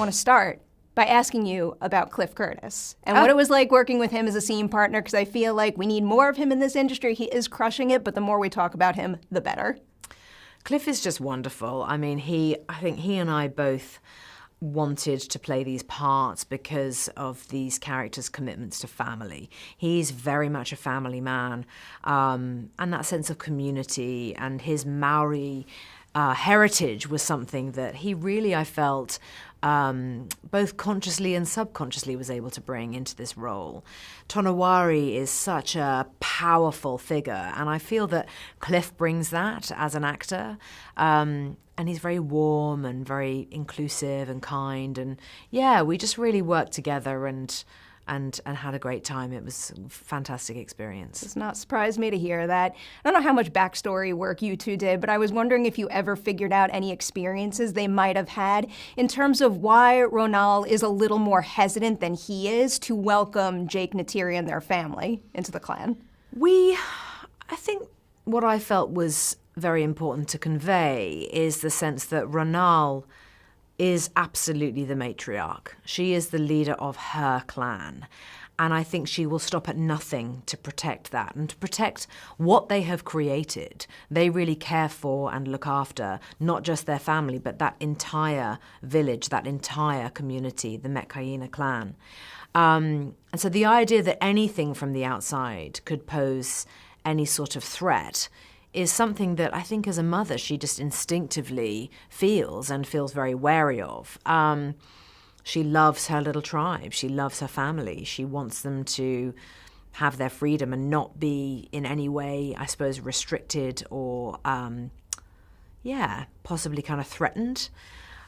want to start by asking you about Cliff Curtis and what it was like working with him as a scene partner, because I feel like we need more of him in this industry. He is crushing it, but the more we talk about him, the better. Cliff is just wonderful. I mean, I think he and I both wanted to play these parts because of these characters' commitments to family. He's very much a family man, and that sense of community and his Maori heritage was something that he really, I felt, both consciously and subconsciously was able to bring into this role. Tonowari is such a powerful figure, and I feel that Cliff brings that as an actor. And he's very warm and very inclusive and kind. And yeah, we just really worked together and had a great time. It was a fantastic experience. It does not surprise me to hear that. I don't know how much backstory work you two did, but I was wondering if you ever figured out any experiences they might have had in terms of why Ronal is a little more hesitant than he is to welcome Jake, Neytiri, and their family into the clan. I think what I felt was very important to convey is the sense that Ronal is absolutely the matriarch. She is the leader of her clan. And I think she will stop at nothing to protect that and to protect what they have created. They really care for and look after not just their family, but that entire village, that entire community, the Metkayina clan. And so the idea that anything from the outside could pose any sort of threat is something that I think as a mother she just instinctively feels and feels very wary of. She loves her little tribe. She loves her family. She wants them to have their freedom and not be in any way, I suppose, restricted or, possibly kind of threatened.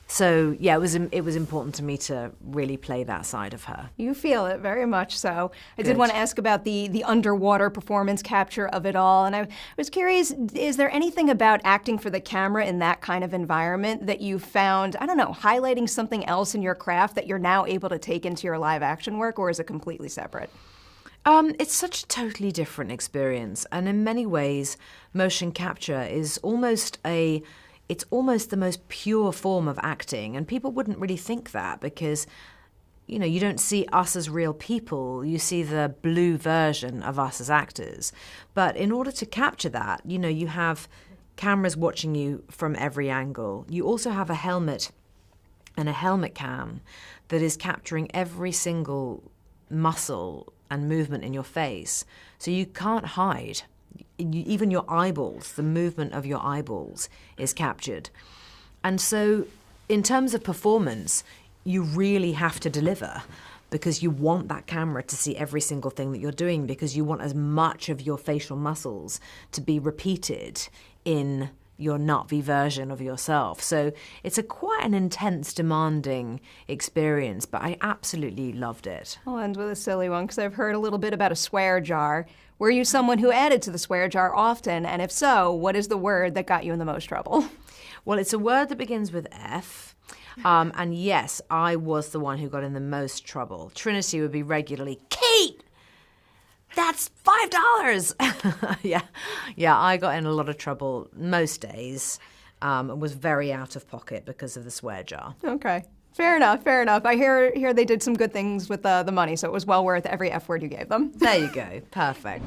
So, yeah, it was important to me to really play that side of her. You feel it, very much so. I did want to ask about the underwater performance capture of it all, and I was curious, is there anything about acting for the camera in that kind of environment that you found, I don't know, highlighting something else in your craft that you're now able to take into your live action work, or is it completely separate? It's such a totally different experience, and in many ways, motion capture is it's almost the most pure form of acting, and people wouldn't really think that because, you don't see us as real people. You see the blue version of us as actors. But in order to capture that, you have cameras watching you from every angle. You also have a helmet and a helmet cam that is capturing every single muscle and movement in your face. So you can't hide. Even your eyeballs, the movement of your eyeballs is captured. And so in terms of performance, you really have to deliver because you want that camera to see every single thing that you're doing because you want as much of your facial muscles to be repeated in your Na'vi version of yourself. So it's quite an intense, demanding experience, but I absolutely loved it. I'll end with a silly one because I've heard a little bit about a swear jar. Were you someone who added to the swear jar often? And if so, what is the word that got you in the most trouble? Well, it's a word that begins with F. And yes, I was the one who got in the most trouble. Trinity would be regularly, Kate! That's $5! Yeah, I got in a lot of trouble most days and was very out of pocket because of the swear jar. Okay. Fair enough. I hear they did some good things with the money, so it was well worth every F word you gave them. There you go. Perfect.